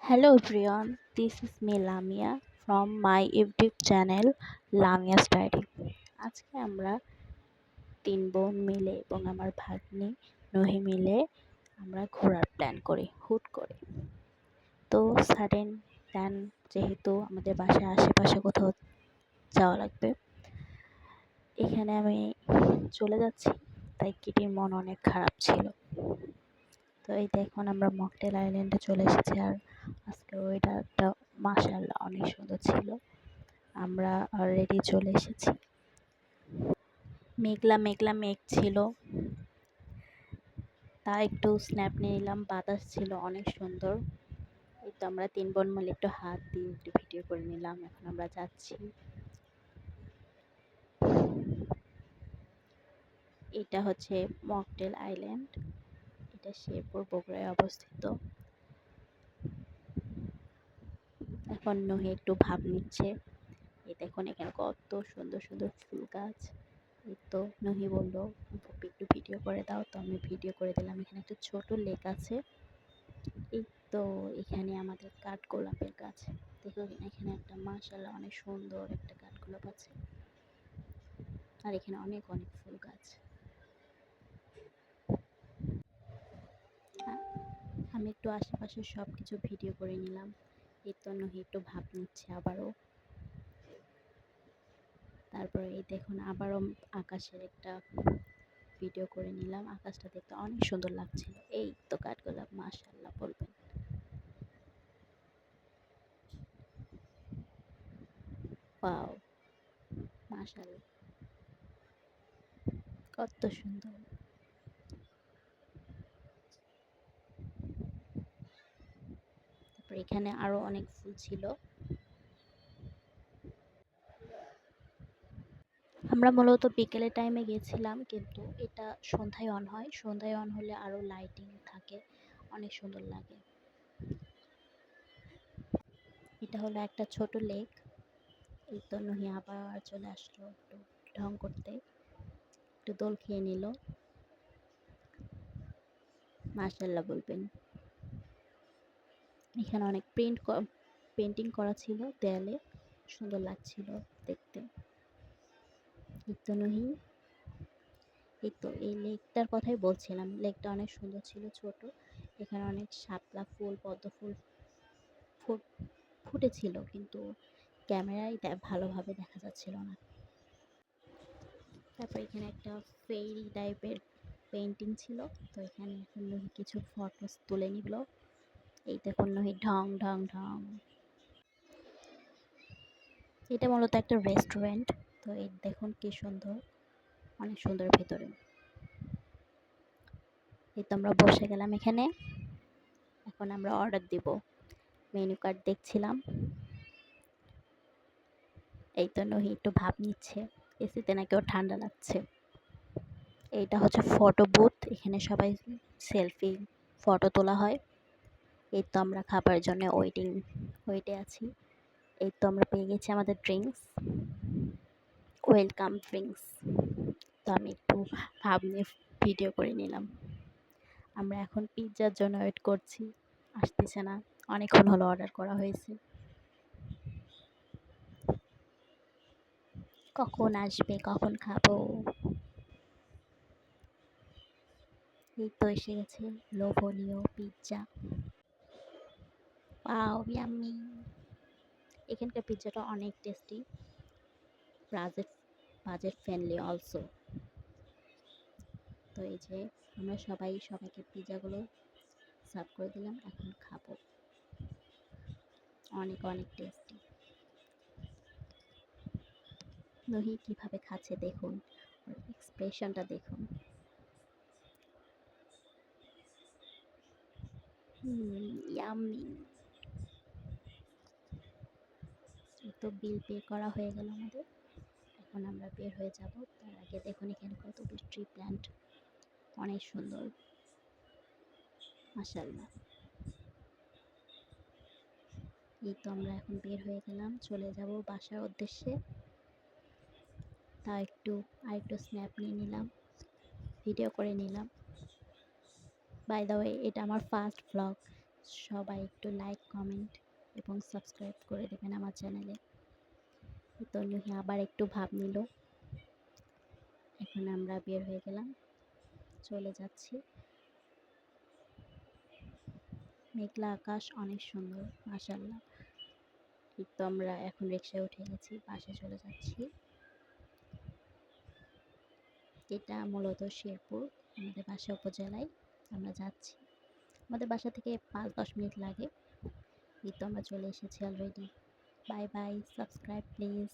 Hello everyone, this is me Lamia from my YouTube channel Lamia Study. আজকে আমরা তিন বোন মিলে এবং আমার ভাগ্নি নহি মিলে আমরা ঘোরার প্ল্যান করি হুট করে। তো সাডেন প্ল্যান, যেহেতু আমাদের বাসার আশেপাশে কোথাও যাওয়া লাগবে, এখানে আমি চলে যাচ্ছি, তাই কিটির মন অনেক খারাপ ছিল। তো এই দেখুন আমরা মকটেল আইল্যান্ডে চলে এসেছি, আর আজকের ওয়েদারটা মাশাআল্লাহ অনেক সুন্দর ছিল। আমরা অলরেডি চলে এসেছি। মেঘলা মেঘলা মেঘ ছিল, তা একটু স্ন্যাপ নিয়ে নিলাম। বাতাস ছিল অনেক সুন্দর। এই তো আমরা তিন বোন মিলে একটু হাত দিয়ে একটু ভিডিও করে নিলাম। এখন আমরা যাচ্ছি। এটা হচ্ছে মকটেল আইল্যান্ড, এটা শেরপুর বগুড়ায় অবস্থিত। এখন নহি একটু ভাব নিচ্ছে। এই দেখুন এখানে কত সুন্দর সুন্দর ফুল গাছ। এই তো নহি বললো একটু ভিডিও করে দাও, তো আমি ভিডিও করে দিলাম। এখানে একটা ছোট লেক আছে। এই তো এখানে আমাদের কাঠগোলাপের গাছ, দেখুন এখানে একটা মাশাআল্লাহ অনেক সুন্দর একটা কাঠগোলাপ আছে, আর এখানে অনেক অনেক ফুল গাছ। আমি একটু আশেপাশে সব কিছু ভিডিও করে নিলাম। এই তো নহি একটু ভাব নিচ্ছে আবারও। তারপরে এই দেখুন আবারও আকাশের একটা ভিডিও করে নিলাম। আকাশটা দেখতে অনেক সুন্দর লাগছিল। এই তো কাঠগোলাপ, মাশাআল্লাহ বলবেন। ওয়াও, মাশাআল্লাহ কত সুন্দর। তারপর এখানে আরো অনেক ফুল ছিল। আমরা মূলত বিকেলের টাইমে গেছিলাম, কিন্তু এটা সন্ধ্যায় অন হয়। সন্ধ্যায় অন হলে আরো লাইটিং থাকে, অনেক সুন্দর লাগে। এটা হলো একটা ছোট লেক। এই তো নহি আবার চলে আসলো একটু ঢং করতে, একটু দোল খেয়ে নিল। মাশাআল্লাহ বলবেন। এখানে অনেক পেন্টিং করা ছিল দেয়ালে, সুন্দর লাগছিল দেখতে। এই তো নহি, এই তো এই লেকটার কথাই বলছিলাম। লেকটা অনেক সুন্দর ছিল, ছোট। এখানে অনেক শাপলা ফুল, পদ্ম ফুল ফুটেছিল, কিন্তু ক্যামেরায় ভালোভাবে দেখা যাচ্ছিল না। তারপর এখানে একটা ফেরি টাইপের পেন্টিং ছিল, তো এখানে এখন নহি কিছু ফটো তুলে নিল। এই দেখুন নহি ঢং ঢং ঢং। এটা মূলত একটা রেস্টুরেন্ট। তো এই দেখুন কি সুন্দর, অনেক সুন্দর ভেতরে। এই তো আমরা বসে গেলাম এখানে। এখন আমরা অর্ডার দিব। মেনু কার্ড দেখছিলাম। এই তো নহি একটু ভাব নিচ্ছে, এসিতে নাকি ওর ঠান্ডা লাগছে। এইটা হচ্ছে ফটো বুথ, এখানে সবাই সেলফি ফটো তোলা হয়। এই তো আমরা খাবার জন্য ওয়েটে আছি। এই তো আমরা পেয়ে গেছি আমাদের ড্রিঙ্কস, ওয়েলকাম ড্রিঙ্কস। তো আমি একটু ভাব নিয়ে ভিডিও করে নিলাম। আমরা এখন পিৎজার জন্য ওয়েট করছি, আসতেছে না। অনেকক্ষণ হলো অর্ডার করা হয়েছে, কখন আসবে, কখন খাবো। এই তো এসে গেছে লোভনীয় পিৎজা। Wow, yummy. এখানকার পিৎজাটা অনেক tasty, budget budget friendly also. তো এই যে আমরা সবাইকে পিৎজাগুলো সার্ভ করে দিলাম, এখন খাবো। অনেক অনেক টেস্টি। নহি কিভাবে খাচ্ছে দেখুন, ওর এক্সপ্রেশনটা দেখুন। ইয়াম্মি। তো বিল পে করা হয়ে গেল আমাদের। এখন আমরা বের হয়ে যাব। তার আগে দেখুন এখানে কতগুলো ট্রি প্ল্যান্ট, অনেক সুন্দর, মাশাআল্লাহ। এই তো আমরা এখন বের হয়ে গেলাম, চলে যাব বাসার উদ্দেশ্যে। তা আরেকটু স্ন্যাপ নিয়ে নিলাম, ভিডিও করে নিলাম। বাই দ্য ওয়ে, এটা আমার ফার্স্ট ব্লগ, সবাই একটু লাইক, কমেন্ট এবং সাবস্ক্রাইব করে দেবেন আমার চ্যানেলে। তো নুহি আবার একটু ভাব নিল। এখন আমরা বের হয়ে গেলাম, চলে যাচ্ছি। মেঘলা আকাশ, অনেক সুন্দর, মাশাআল্লাহ। তো আমরা এখন রিক্সায় উঠে গেছি, বাসে চলে যাচ্ছি। এটা মূলত শেরপুর, আমাদের বাসা উপজেলায় আমরা যাচ্ছি। আমাদের বাসা থেকে 5-10 মিনিট লাগে। এই তো আমরা চলে এসেছি already. Bye bye, subscribe please.